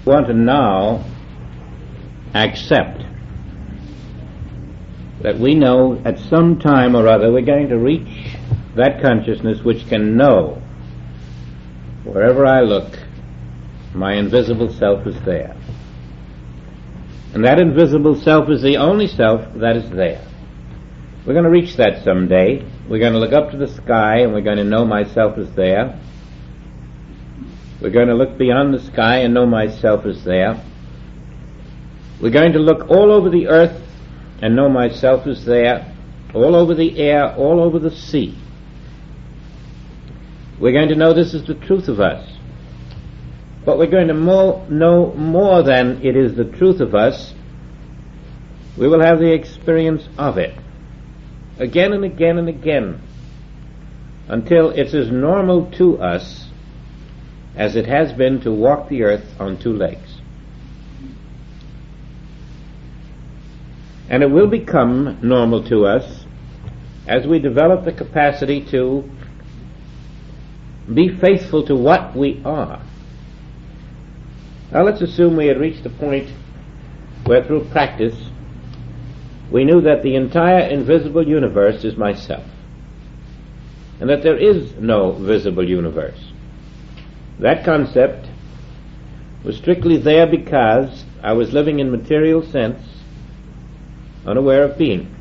want to now accept that we know at some time or other we're going to reach that consciousness which can know wherever I look, my invisible self is there. And that invisible self is the only self that is there. We're going to reach that someday. We're going to look up to the sky and we're going to know myself is there. We're going to look beyond the sky and know myself is there. We're going to look all over the earth and know myself is there, all over the air, all over the sea. We're going to know this is the truth of us. But we're going to know more than it is the truth of us. We will have the experience of it again and again and again until it's as normal to us as it has been to walk the earth on two legs. And it will become normal to us as we develop the capacity to be faithful to what we are. Now let's assume we had reached a point where through practice we knew that the entire invisible universe is myself, and that there is no visible universe. That concept was strictly there because I was living in material sense, unaware of being.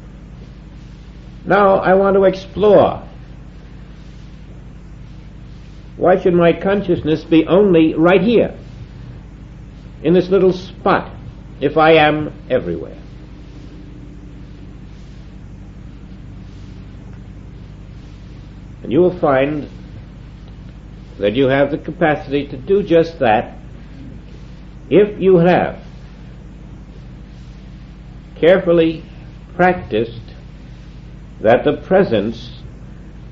Now I want to explore. Why should my consciousness be only right here, in this little spot, if I am everywhere? And you will find that you have the capacity to do just that if you have carefully practiced that the presence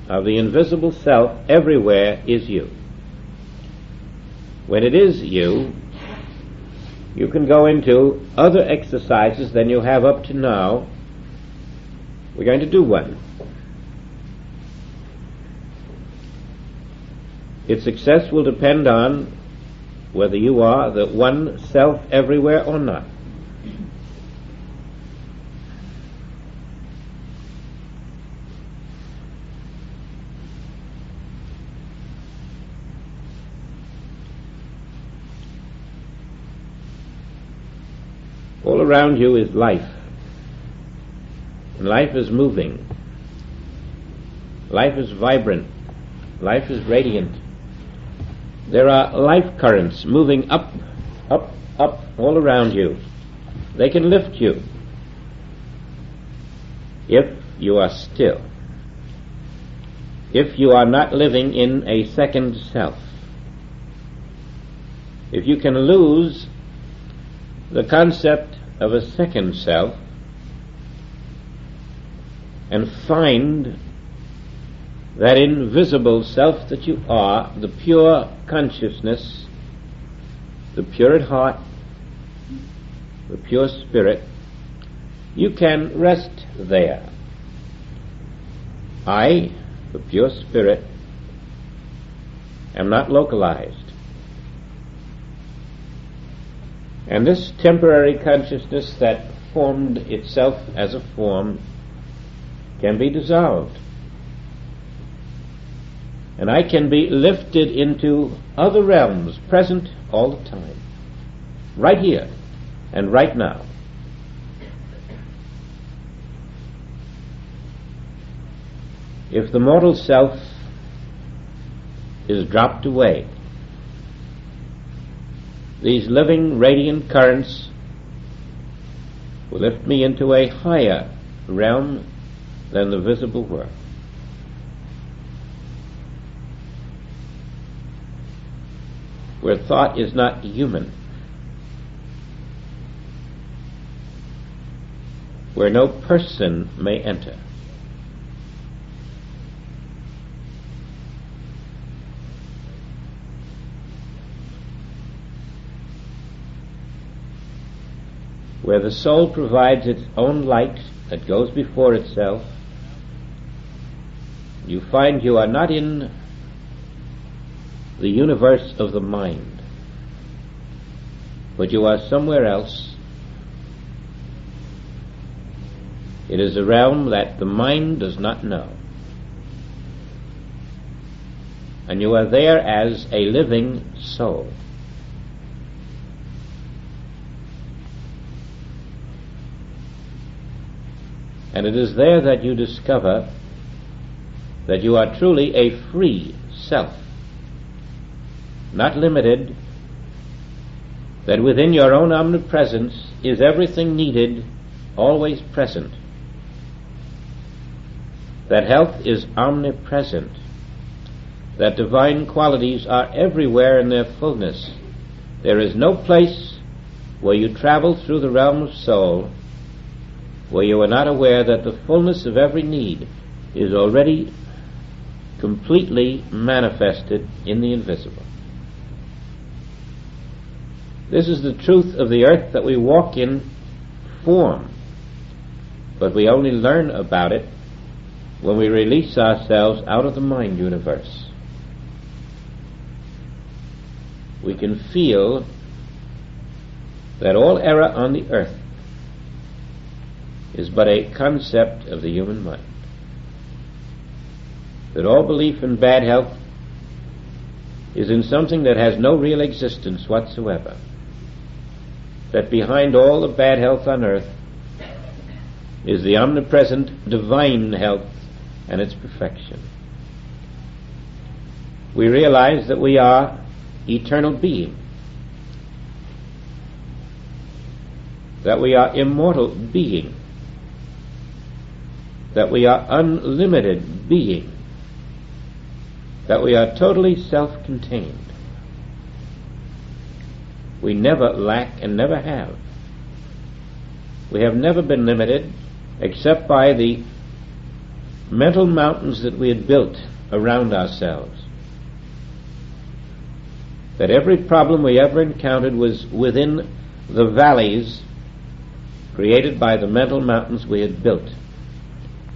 of the invisible self everywhere is you. When it is you, you can go into other exercises than you have up to now. We're going to do one. Its success will depend on whether you are the one self everywhere or not. All around you is life. And life is moving. Life is vibrant. Life is radiant. There are life currents moving up, up, up all around you. They can lift you if you are still. If you are not living in a second self. If you can lose the concept of a second self and find that invisible self that you are, the pure consciousness, the pure at heart, the pure spirit, you can rest there. I, the pure spirit, am not localized. And this temporary consciousness that formed itself as a form can be dissolved. And I can be lifted into other realms, present all the time, right here and right now. If the mortal self is dropped away, these living radiant currents will lift me into a higher realm than the visible world. Where thought is not human, where no person may enter. Where the soul provides its own light that goes before itself, you find you are not in the universe of the mind. but you are somewhere else. It is a realm that the mind does not know. And you are there as a living soul. And it is there that you discover that you are truly a free self, not limited, that within your own omnipresence is everything needed, always present, that health is omnipresent, that divine qualities are everywhere in their fullness. There is no place where you travel through the realm of soul where you are not aware that the fullness of every need is already completely manifested in the invisible. This is the truth of the earth that we walk in form, but we only learn about it when we release ourselves out of the mind universe. We can feel that all error on the earth is but a concept of the human mind, that all belief in bad health is in something that has no real existence whatsoever, that behind all the bad health on earth is the omnipresent divine health and its perfection. We realize that we are eternal being, that we are immortal being, that we are unlimited being, that we are totally self-contained. We never lack and never have. We have never been limited except by the mental mountains that we had built around ourselves. That every problem we ever encountered was within the valleys created by the mental mountains we had built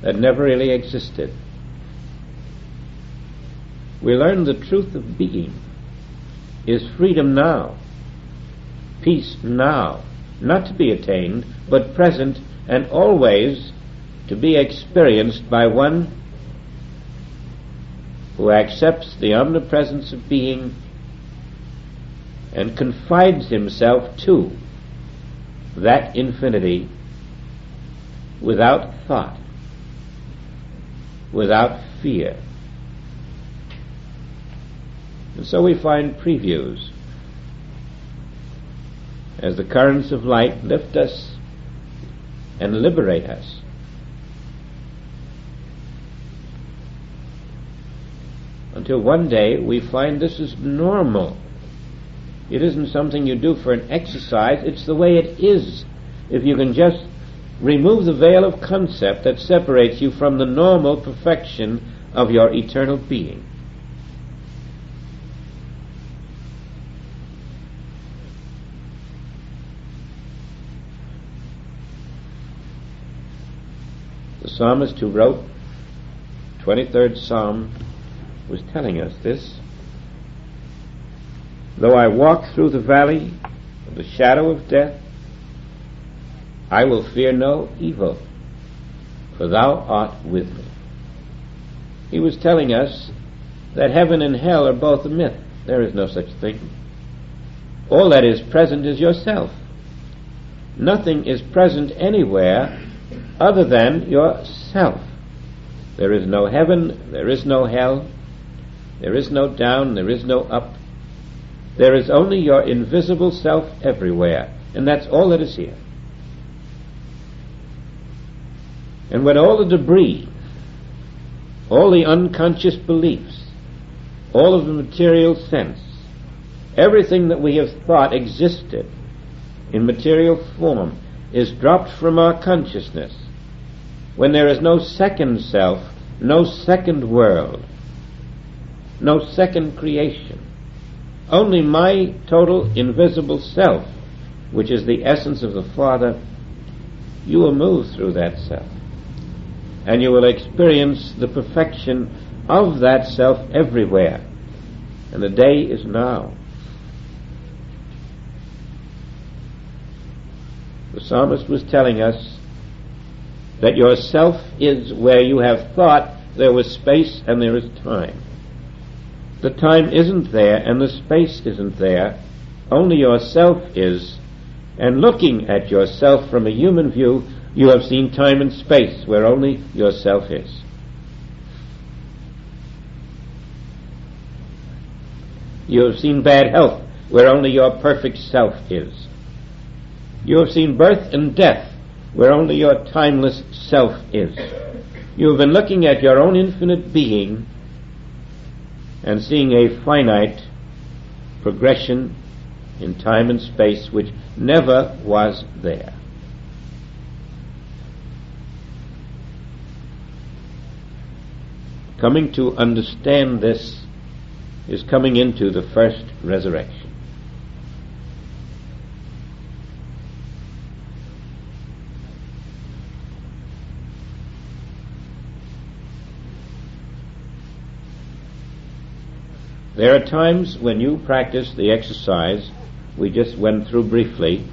that never really existed. We learn the truth of being is freedom now, peace now, not to be attained, but present and always to be experienced by one who accepts the omnipresence of being and confides himself to that infinity without thought, without fear. And so we find previews as the currents of light lift us and liberate us. Until one day we find this is normal. It isn't something you do for an exercise, it's the way it is. If you can just remove the veil of concept that separates you from the normal perfection of your eternal being. The psalmist who wrote 23rd Psalm was telling us this. Though I walk through the valley of the shadow of death, I will fear no evil, for thou art with me. He was telling us that heaven and hell are both a myth. There is no such thing. All that is present is yourself. Nothing is present anywhere other than yourself. There is no heaven, there is no hell, there is no down, there is no up. There is only your invisible self everywhere, and that's all that is here. And when all the debris, all the unconscious beliefs, all of the material sense, everything that we have thought existed in material form is dropped from our consciousness, when there is no second self, no second world, no second creation, only my total invisible self, which is the essence of the Father, you will move through that self. And you will experience the perfection of that self everywhere. And the day is now. The psalmist was telling us that yourself is where you have thought there was space and there is time. The time isn't there and the space isn't there. Only yourself is. And looking at yourself from a human view, you have seen time and space where only yourself is. You have seen bad health where only your perfect self is. You have seen birth and death where only your timeless self is. You have been looking at your own infinite being and seeing a finite progression in time and space which never was there. Coming to understand this is coming into the first resurrection. There are times when you practice the exercise we just went through briefly,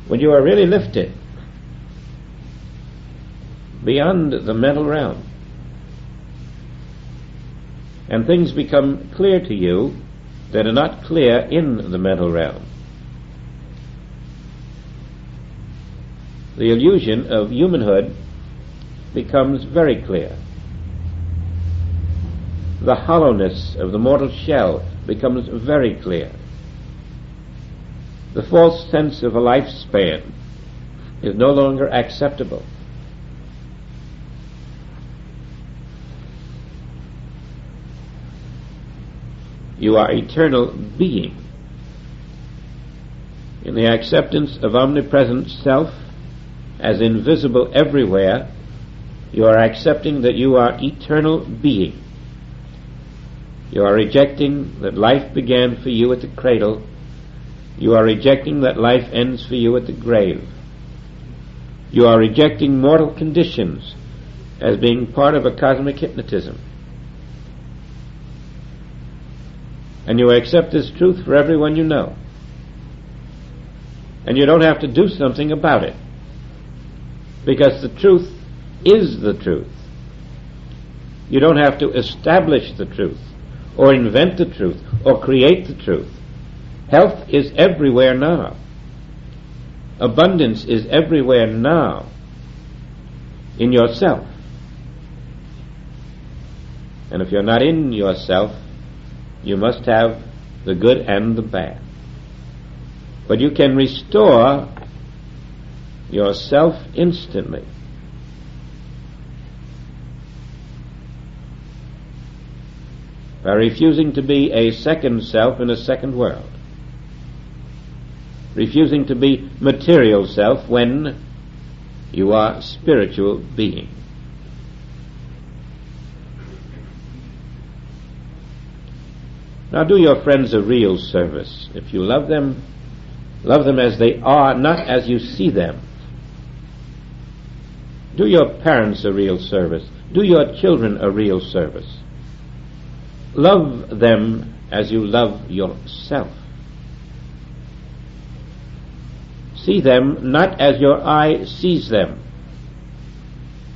when you are really lifted beyond the mental realm, and things become clear to you that are not clear in the mental realm. The illusion of humanhood becomes very clear. The hollowness of the mortal shell becomes very clear. The false sense of a lifespan is no longer acceptable. You are eternal being. In the acceptance of omnipresent self as invisible everywhere, you are accepting that you are eternal being. You are rejecting that life began for you at the cradle. You are rejecting that life ends for you at the grave. You are rejecting mortal conditions as being part of a cosmic hypnotism. And you accept this truth for everyone you know. And you don't have to do something about it, because the truth is the truth. You don't have to establish the truth, or invent the truth, or create the truth. Health is everywhere now. Abundance is everywhere now, in yourself. And if you're not in yourself, you must have the good and the bad. But you can restore yourself instantly. By refusing to be a second self in a second world. Refusing to be material self when you are spiritual being. Now do your friends a real service. If you love them as they are, not as you see them. Do your parents a real service. Do your children a real service. Love them as you love yourself. See them not as your eye sees them.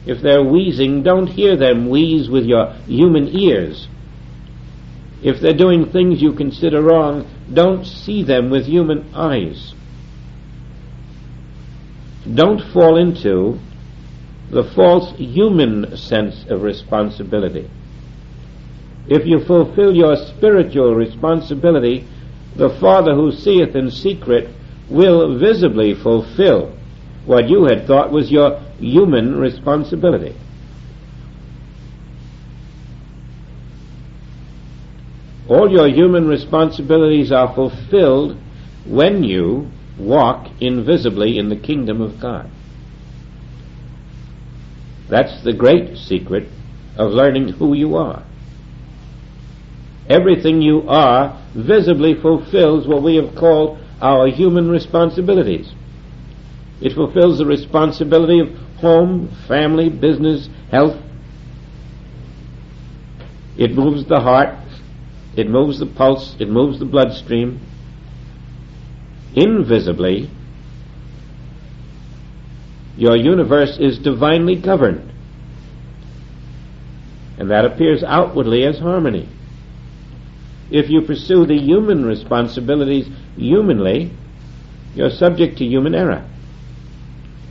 If they're wheezing, don't hear them wheeze with your human ears. If they're doing things you consider wrong, don't see them with human eyes. Don't fall into the false human sense of responsibility. If you fulfill your spiritual responsibility, the Father who seeth in secret will visibly fulfill what you had thought was your human responsibility. All your human responsibilities are fulfilled when you walk invisibly in the kingdom of God. That's the great secret of learning who you are. Everything you are visibly fulfills what we have called our human responsibilities. It fulfills the responsibility of home, family, business, health. It moves the heart. It moves the pulse. It moves the bloodstream. Invisibly, Your universe is divinely governed, and that appears outwardly as harmony. If you pursue the human responsibilities humanly, you're subject to human error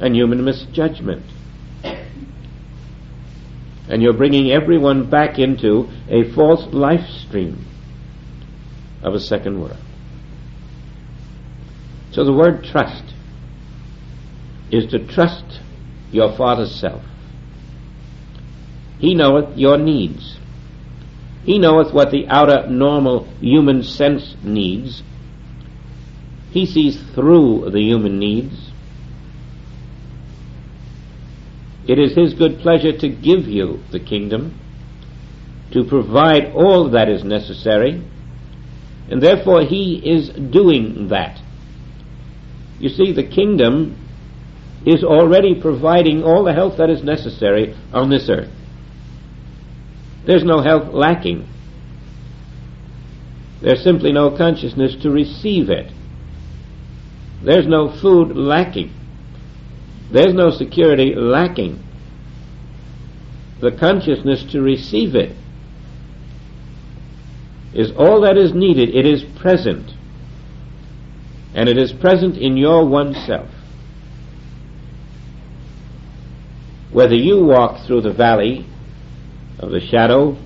and human misjudgment. And you're bringing everyone back into a false life stream of a second world. So the word trust is to trust your Father's self. He knoweth your needs. He knoweth what the outer normal human sense needs. He sees through the human needs. It is His good pleasure to give you the kingdom, to provide all that is necessary, and therefore He is doing that. You see, the kingdom is already providing all the health that is necessary on this earth. There's no health lacking. There's simply no consciousness to receive it. There's no food lacking. There's no security lacking. The consciousness to receive it is all that is needed. It is present. And it is present in your one self. Whether you walk through the valley of the shadow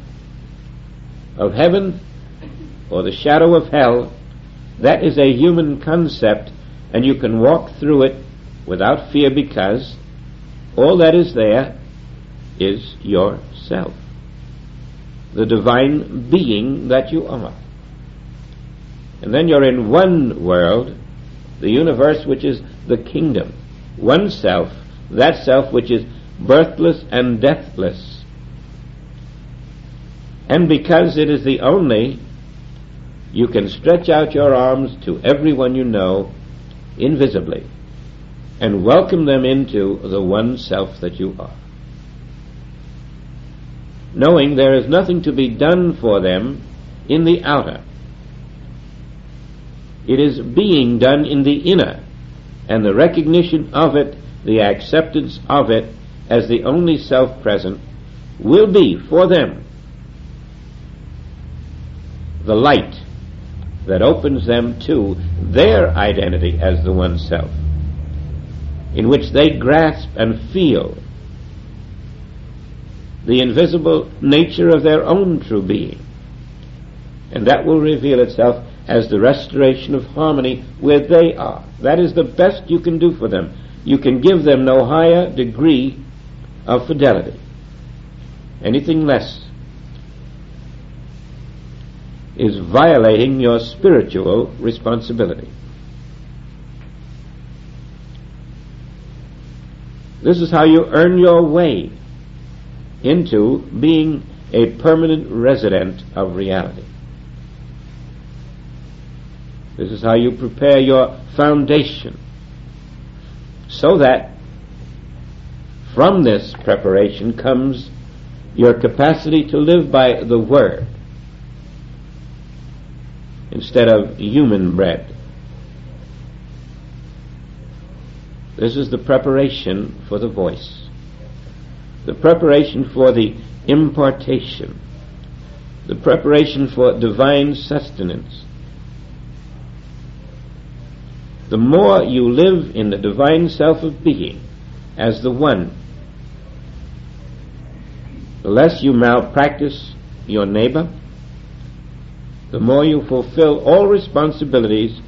of heaven or the shadow of hell, that is a human concept, and you can walk through it without fear, because all that is there is yourself, the divine being that you are. And then you're in one world, the universe, which is the kingdom, one self, that self which is birthless and deathless. And because it is the only, you can stretch out your arms to everyone you know invisibly and welcome them into the one self that you are, knowing there is nothing to be done for them in the outer. It is being done in the inner, and the recognition of it, the acceptance of it as the only self present, will be for them the light that opens them to their identity as the one self, in which they grasp and feel the invisible nature of their own true being. And that will reveal itself as the restoration of harmony where they are. That is the best you can do for them. You can give them no higher degree of fidelity. Anything less is violating your spiritual responsibility. This is how you earn your way into being a permanent resident of reality. This is how you prepare your foundation, so that from this preparation comes your capacity to live by the Word instead of human bread. This is the preparation for the voice, the preparation for the impartation, the preparation for divine sustenance. The more you live in the divine self of being as the one, the less you malpractice your neighbor, the more you fulfill all responsibilities,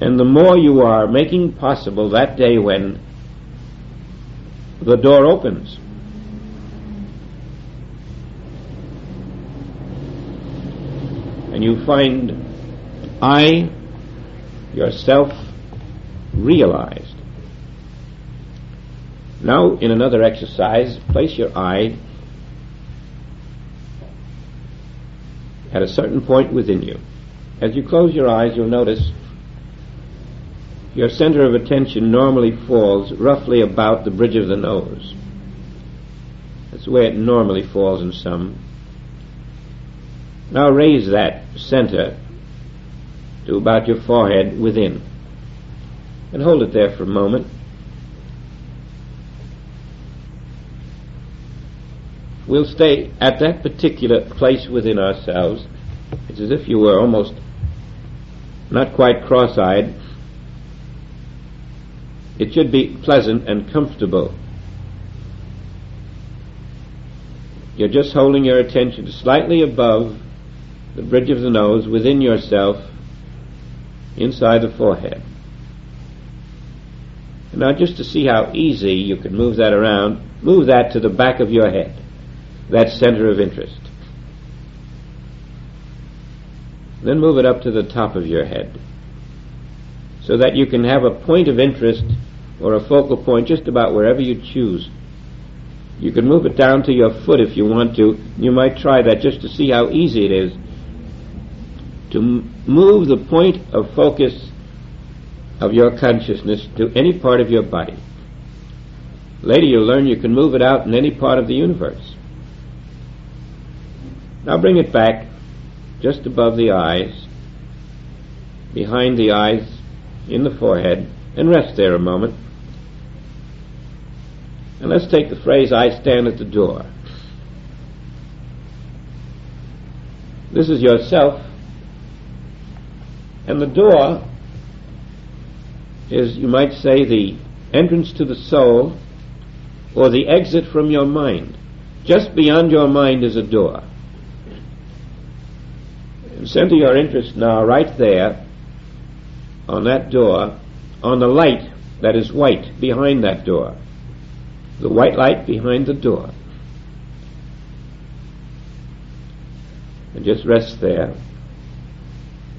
and the more you are making possible that day when the door opens. And you find I, yourself, realized. Now, in another exercise, place your eye at a certain point within you. As you close your eyes, you'll notice your center of attention normally falls roughly about the bridge of the nose. That's the way it normally falls in some. Now raise that center to about your forehead within, and hold it there for a moment. we'll stay at that particular place within ourselves. It's as if you were almost not quite cross-eyed. It should be pleasant and comfortable. You're just holding your attention slightly above the bridge of the nose within yourself, inside the forehead. And now, just to see how easy you can move that around, move that to the back of your head, that center of interest. Then move it up to the top of your head, so that you can have a point of interest or a focal point just about wherever you choose. You can move it down to your foot if you want to. You might try that just to see how easy it is to move the point of focus of your consciousness to any part of your body. Later you'll learn you can move it out in any part of the universe. Now bring it back just above the eyes, behind the eyes, in the forehead, and rest there a moment. And let's take the phrase, I stand at the door. This is yourself, and the door is, you might say, the entrance to the soul or the exit from your mind. Just beyond your mind is a door. And center your interest now right there on that door, on the light that is white behind that door. The white light behind the door. And just rest there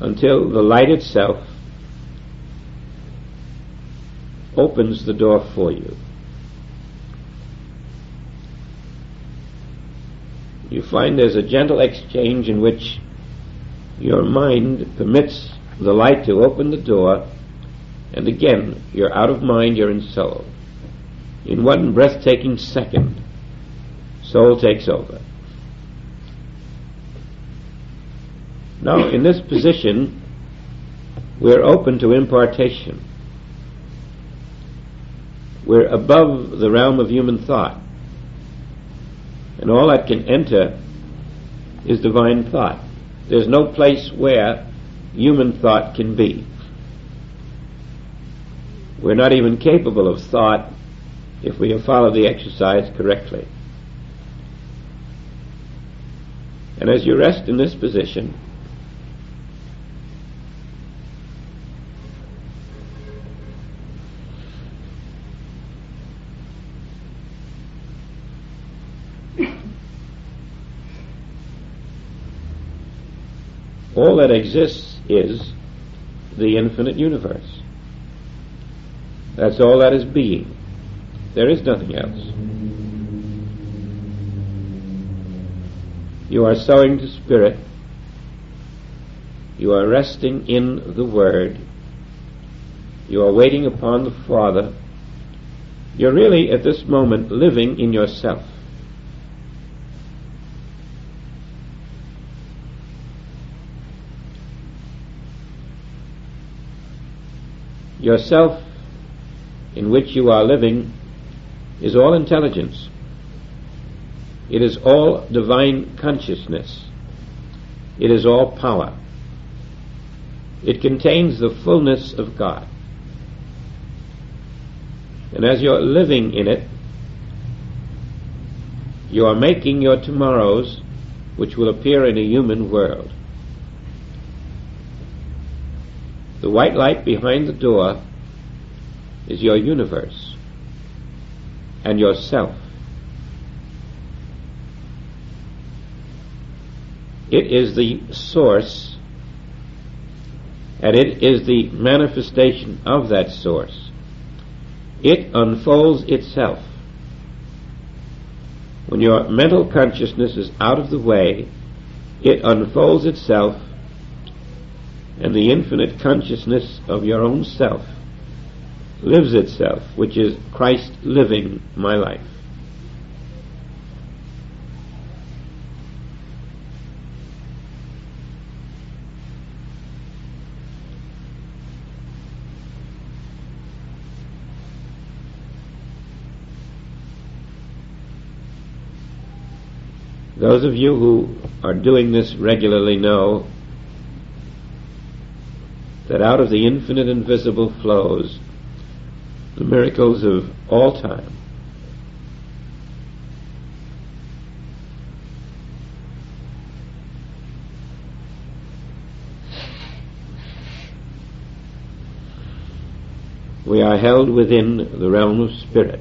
until the light itself opens the door for you. You find there's a gentle exchange in which your mind permits the light to open the door, and again, you're out of mind, you're in soul. In one breathtaking second, soul takes over. Now, in this position, we're open to impartation. We're above the realm of human thought. And all that can enter is divine thought. There's no place where human thought can be. We're not even capable of thought if we have followed the exercise correctly. And as you rest in this position, all that exists is the infinite universe. That's all that is being. There is nothing else. You are sowing to spirit. You are resting in the Word. You are waiting upon the Father. You're really, at this moment, living in yourself. Yourself in which you are living is all intelligence. It is all divine consciousness. It is all power. It contains the fullness of God. And as you're living in it, you are making your tomorrows, which will appear in a human world. The white light behind the door is your universe and yourself. It is the source, and it is the manifestation of that source. It unfolds itself. When your mental consciousness is out of the way, it unfolds itself, and the infinite consciousness of your own self lives itself, which is Christ living my life. Those of you who are doing this regularly know that out of the infinite invisible flows the miracles of all time. We are held within the realm of spirit.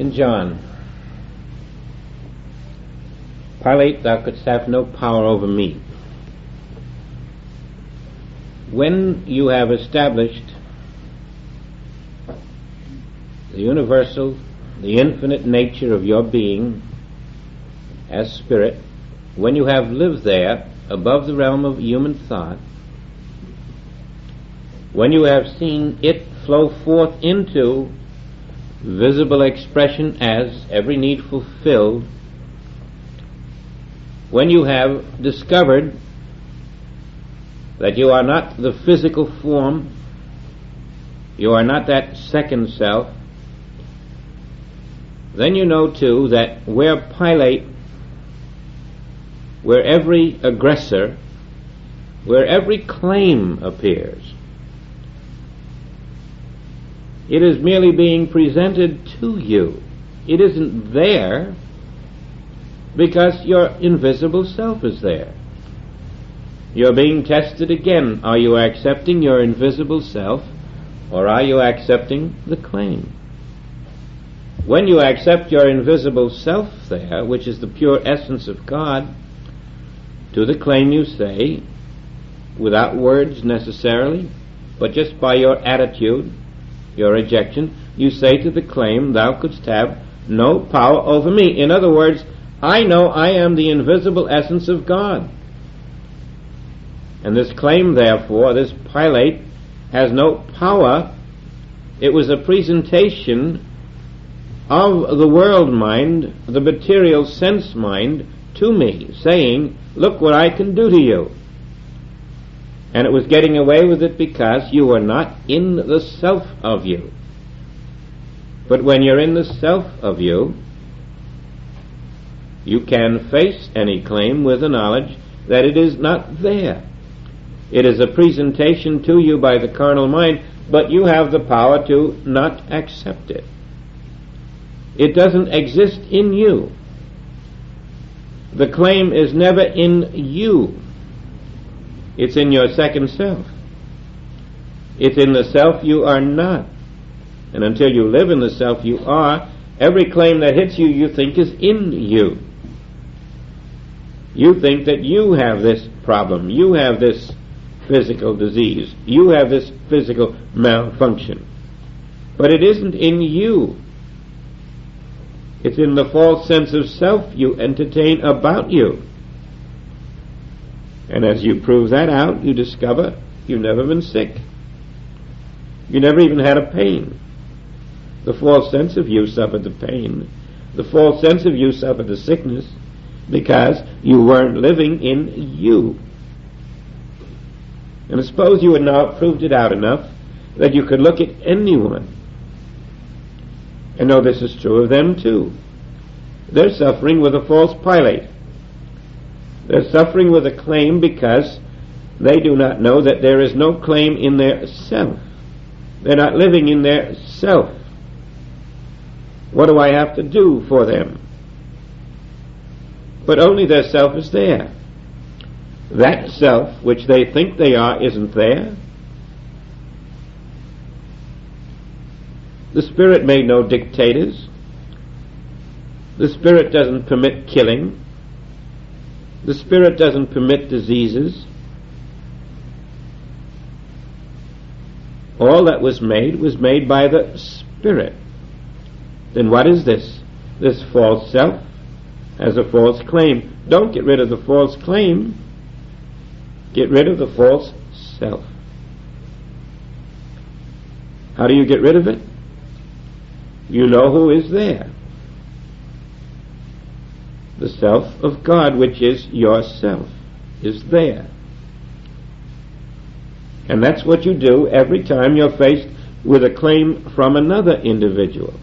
In John, Pilate, thou couldst have no power over me. When you have established the universal, the infinite nature of your being as spirit, when you have lived there above the realm of human thought, when you have seen it flow forth into visible expression as every need fulfilled, when you have discovered that you are not the physical form, you are not that second self, then you know too that where Pilate, where every aggressor, where every claim appears, it is merely being presented to you. It isn't there because your invisible self is there. You're being tested again. Are you accepting your invisible self, or are you accepting the claim? When you accept your invisible self there, which is the pure essence of God, to the claim you say, without words necessarily, but just by your attitude, your rejection, you say to the claim, thou couldst have no power over me. In other words, I know I am the invisible essence of God. And this claim, therefore, this Pilate, has no power. It was a presentation of the world mind, the material sense mind, to me, saying, look what I can do to you. And it was getting away with it because you were not in the self of you. But when you're in the self of you, you can face any claim with the knowledge that it is not there. It is a presentation to you by the carnal mind, but you have the power to not accept it. It doesn't exist in you. The claim is never in you. It's in your second self. It's in the self you are not. And until you live in the self you are, every claim that hits you, you think is in you. You think that you have this problem, you have this physical disease, you have this physical malfunction. But it isn't in you. It's in the false sense of self you entertain about you. And as you prove that out, you discover you've never been sick. You never even had a pain. The false sense of you suffered the pain. The false sense of you suffered the sickness because you weren't living in you. And suppose you had now proved it out enough that you could look at anyone and know this is true of them too. They're suffering with a false pilate. They're suffering with a claim because they do not know that there is no claim in their self. They're not living in their self. What do I have to do for them? But only their self is there. That self which they think they are isn't there. The Spirit made no dictators. The Spirit doesn't permit killing. The Spirit doesn't permit diseases. All that was made by the Spirit. Then what is this? This false self has a false claim. Don't get rid of the false claim. Get rid of the false self. How do you get rid of it? You know who is there. The self of God, which is yourself, is there. And that's what you do every time you're faced with a claim from another individual.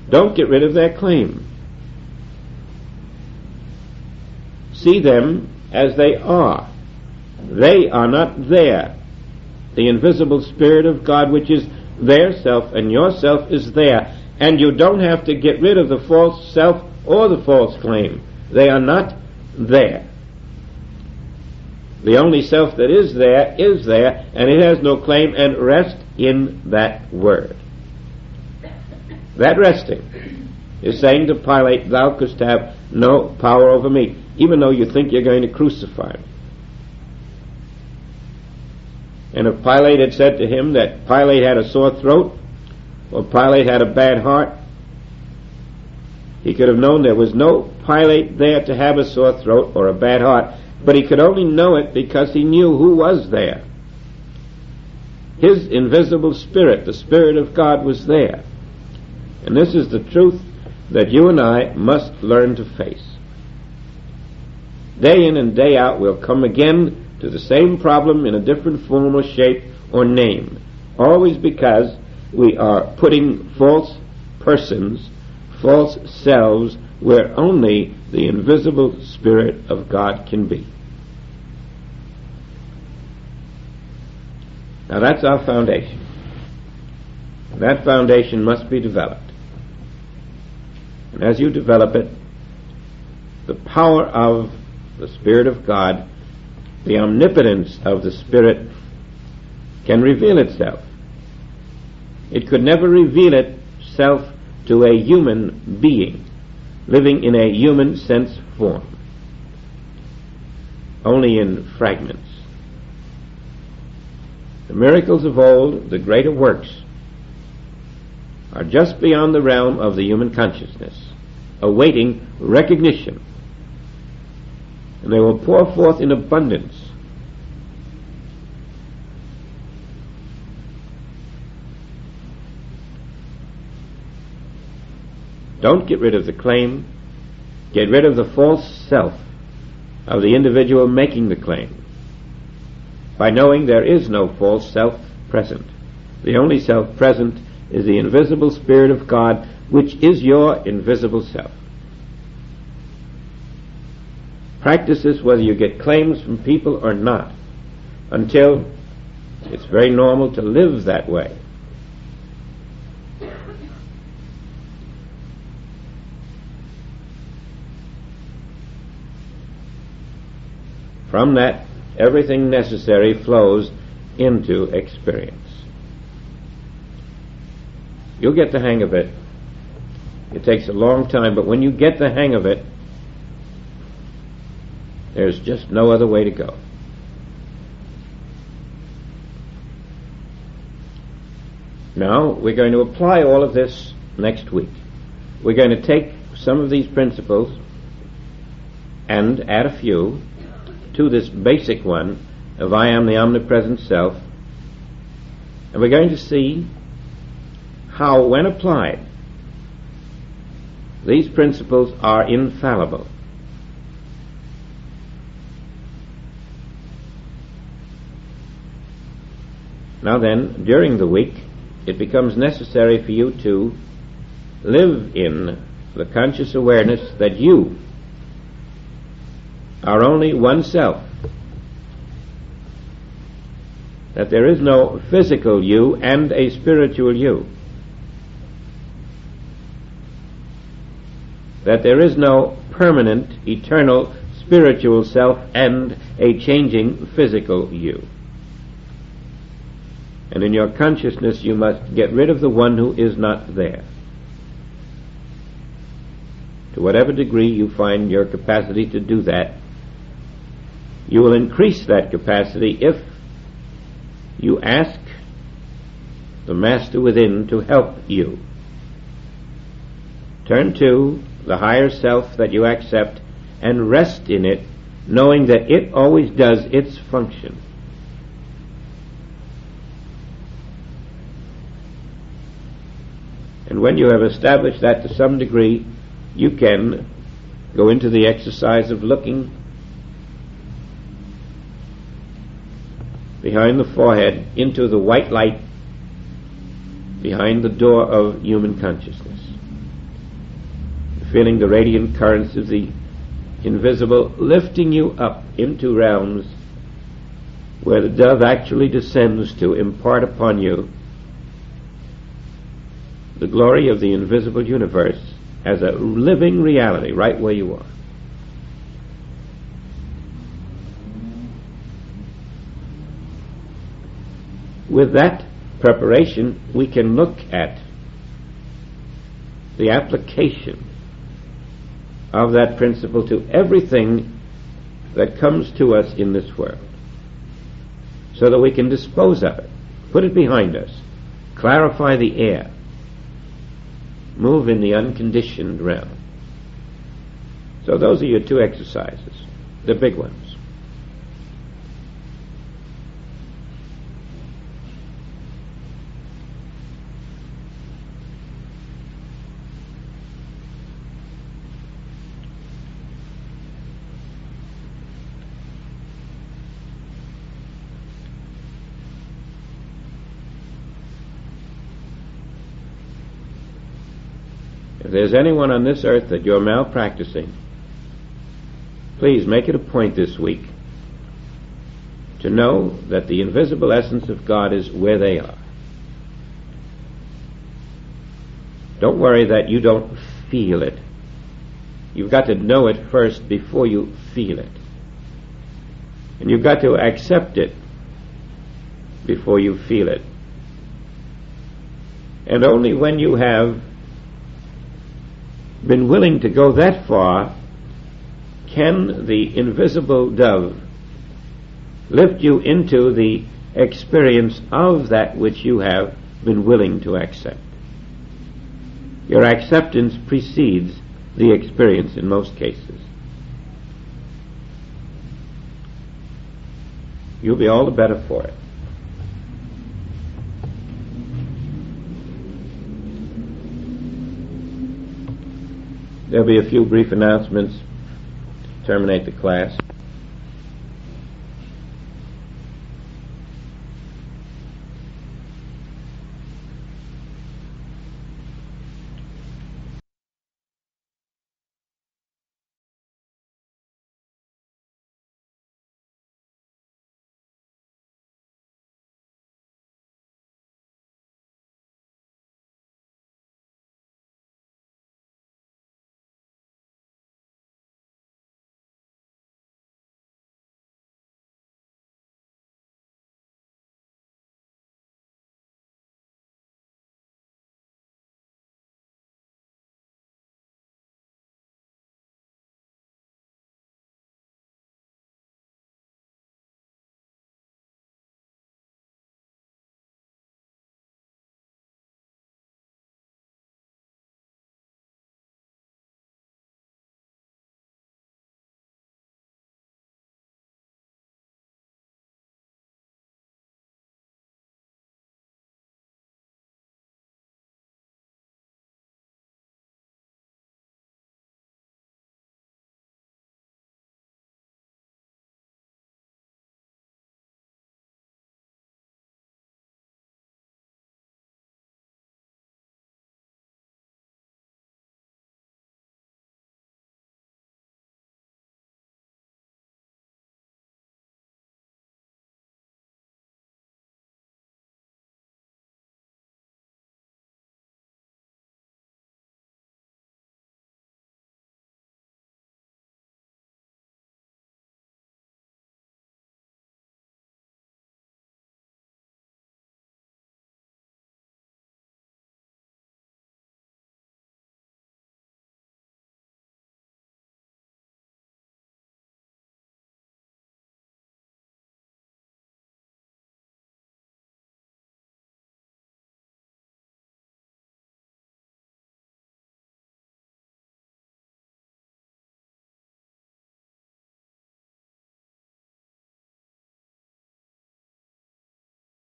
Don't get rid of their claim. See them as they are. They are not there. The invisible Spirit of God, which is their self and your self, is there. And you don't have to get rid of the false self or the false claim. They are not there. The only self that is there, and it has no claim, and rest in that word. That resting is saying to Pilate, thou couldst have no power over me, even though you think you're going to crucify him. And if Pilate had said to him that Pilate had a sore throat, or Pilate had a bad heart, he could have known there was no Pilate there to have a sore throat or a bad heart, but he could only know it because he knew who was there. His invisible Spirit, the Spirit of God, was there. And this is the truth that you and I must learn to face. Day in and day out we'll come again to the same problem in a different form or shape or name, always because we are putting false persons, false selves, where only the invisible Spirit of God can be. Now that's our foundation. And that foundation must be developed. And as you develop it, the power of the Spirit of God, the omnipotence of the Spirit, can reveal itself. It could never reveal itself to a human being living in a human sense form, only in fragments. The miracles of old, the greater works, are just beyond the realm of the human consciousness, awaiting recognition. And they will pour forth in abundance. Don't get rid of the claim. Get rid of the false self of the individual making the claim, by knowing there is no false self present. The only self present is the invisible Spirit of God, which is your invisible self. Practice this whether you get claims from people or not, until it's very normal to live that way. From that, everything necessary flows into experience. You'll get the hang of it. It takes a long time, but when you get the hang of it, there's just no other way to go. Now, we're going to apply all of this next week. We're going to take some of these principles and add a few to this basic one of I am the omnipresent self, and we're going to see how, when applied, these principles are infallible. Now then, during the week, it becomes necessary for you to live in the conscious awareness that you are only one self, that there is no physical you and a spiritual you, that there is no permanent, eternal, spiritual self and a changing physical you. And in your consciousness you must get rid of the one who is not there. To whatever degree you find your capacity to do that, you will increase that capacity if you ask the Master within to help you. Turn to the higher self that you accept and rest in it, knowing that it always does its function. And when you have established that to some degree, you can go into the exercise of looking behind the forehead into the white light behind the door of human consciousness, feeling the radiant currents of the invisible lifting you up into realms where the dove actually descends to impart upon you the glory of the invisible universe as a living reality right where you are. With that preparation, we can look at the application of that principle to everything that comes to us in this world, so that we can dispose of it, put it behind us, clarify the air, move in the unconditioned realm. So those are your two exercises, the big ones. If there's anyone on this earth that you're malpracticing, please make it a point this week to know that the invisible essence of God is where they are. Don't worry that you don't feel it. You've got to know it first before you feel it. And you've got to accept it before you feel it. And only when you have been willing to go that far can the invisible dove lift you into the experience of that which you have been willing to accept. Your acceptance precedes the experience in most cases. You'll be all the better for it. There'll be a few brief announcements to terminate the class.